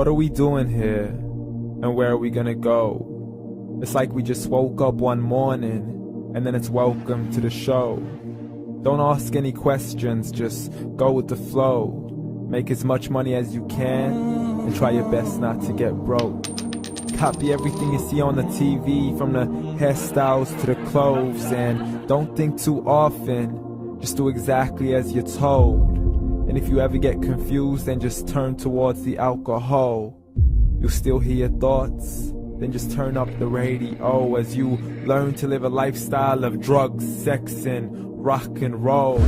What are we doing here? And where are we gonna go? It's like we just woke up one morning, and then it's welcome to the show. Don't ask any questions, just go with the flow. Make as much money as you can, and try your best not to get broke. Copy everything you see on the TV, from the hairstyles to the clothes, and don't think too often, just do exactly as you're told. And if you ever get confused, then just turn towards the alcohol. You'll still hear your thoughts, then just turn up the radio as you learn to live a lifestyle of drugs, sex, and rock and roll.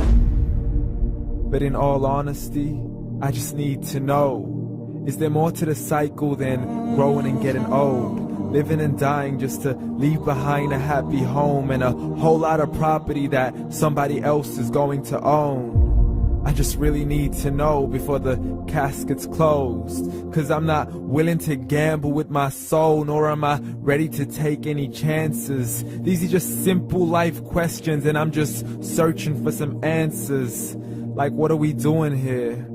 But in all honesty, I just need to know, is there more to the cycle than growing and getting old? Living and dying just to leave behind a happy home and a whole lot of property that somebody else is going to own. I just really need to know before the casket's closed, 'cause I'm not willing to gamble with my soul, nor am I ready to take any chances. These are just simple life questions, and I'm just searching for some answers. Like, what are we doing here?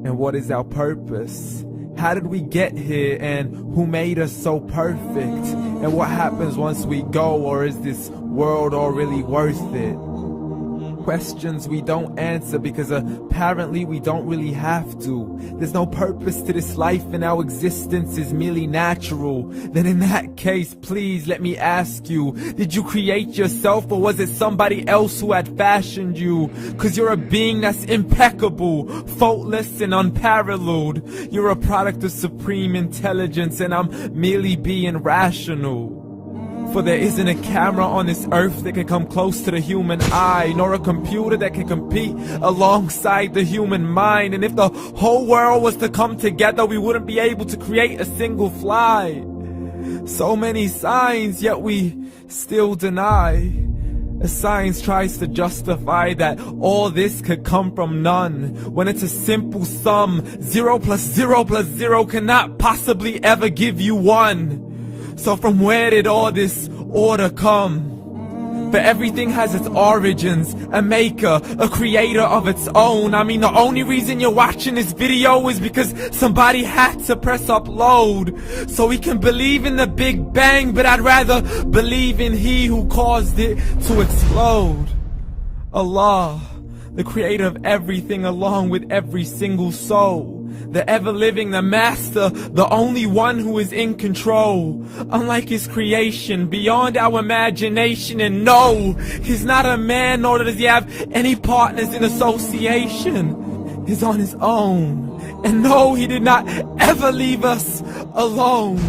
And what is our purpose? How did we get here, and who made us so perfect? And what happens once we go, or is this world all really worth it? Questions we don't answer because apparently we don't really have to. There's no purpose to this life and our existence is merely natural. Then in that case, please let me ask you, did you create yourself, or was it somebody else who had fashioned you? 'Cause you're a being that's impeccable, faultless and unparalleled. You're a product of supreme intelligence, and I'm merely being rational. For there isn't a camera on this earth that can come close to the human eye, nor a computer that can compete alongside the human mind. And if the whole world was to come together, we wouldn't be able to create a single fly. So many signs, yet we still deny. As science tries to justify that all this could come from none, when it's a simple sum. 0 plus 0 plus 0 cannot possibly ever give you 1. So from where did all this order come? For everything has its origins, a maker, a creator of its own. I mean, the only reason you're watching this video is because somebody had to press upload. So we can believe in the Big Bang, but I'd rather believe in He who caused it to explode. Allah, the creator of everything along with every single soul. The ever-living, the master, the only one who is in control. Unlike his creation, beyond our imagination. And no, he's not a man, nor does he have any partners in association. He's on his own. And no, he did not ever leave us alone.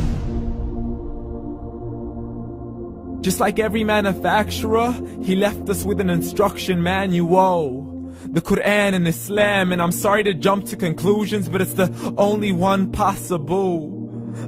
Just like every manufacturer, he left us with an instruction manual. The Quran and Islam, and I'm sorry to jump to conclusions, but it's the only one possible.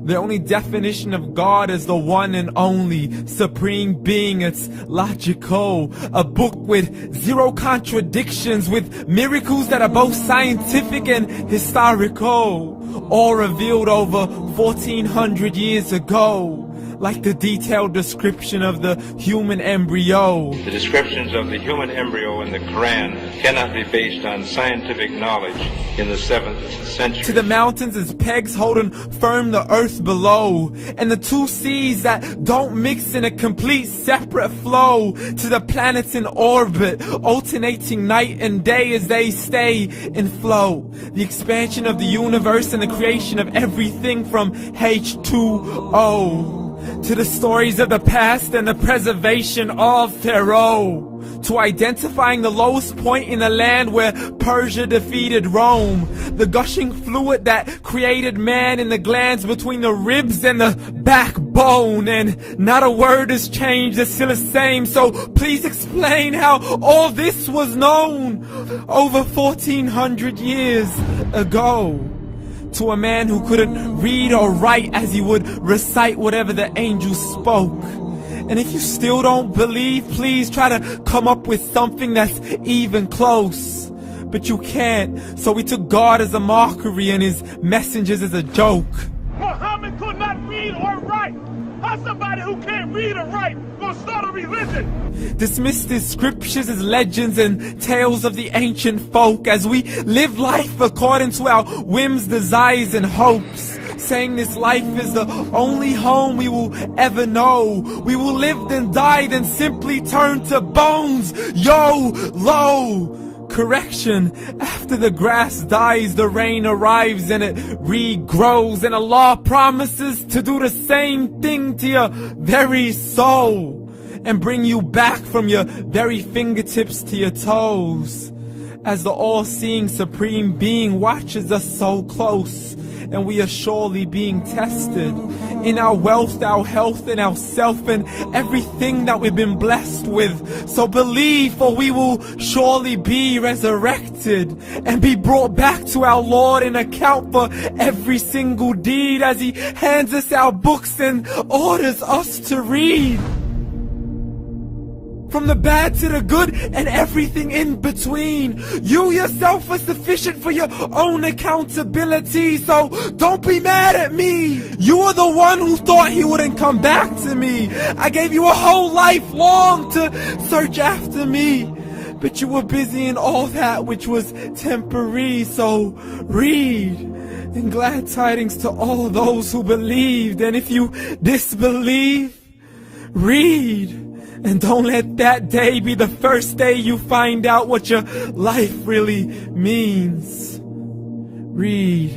The only definition of God is the one and only supreme being. It's logical, a book with 0 contradictions, with miracles that are both scientific and historical, all revealed over 1400 years ago. Like the detailed description of the human embryo. The descriptions of the human embryo in the Quran cannot be based on scientific knowledge in the 7th century. To the mountains as pegs holding firm the earth below, and the 2 seas that don't mix in a complete separate flow. To the planets in orbit, alternating night and day as they stay in flow. The expansion of the universe and the creation of everything from H2O. To the stories of the past and the preservation of Pharaoh. To identifying the lowest point in the land where Persia defeated Rome. The gushing fluid that created man in the glands between the ribs and the backbone. And not a word has changed, it's still the same. So please explain how all this was known over 1400 years ago. To a man who couldn't read or write, as he would recite whatever the angels spoke. And if you still don't believe, please try to come up with something that's even close. But you can't, so we took God as a mockery and his messengers as a joke. Muhammad could not read or write. How somebody who can't read or write gonna start a religion? Dismiss the scriptures as legends and tales of the ancient folk, as we live life according to our whims, desires and hopes. saying this life is the only home we will ever know. We will live then die, then simply turn to bones. YOLO! Correction, after the grass dies, the rain arrives and it regrows, and Allah promises to do the same thing to your very soul and bring you back from your very fingertips to your toes, as the all-seeing supreme being watches us so close, and we are surely being tested in our wealth, our health, and our self, and everything that we've been blessed with. So believe, for we will surely be resurrected and be brought back to our Lord and account for every single deed, as He hands us our books and orders us to read. From the bad to the good and everything in between. You yourself are sufficient for your own accountability, so don't be mad at me. You are the one who thought He wouldn't come back to me. I gave you a whole life long to search after me, but you were busy in all that which was temporary. So read, and glad tidings to all those who believed. And if you disbelieve, read. And don't let that day be the first day you find out what your life really means. Read.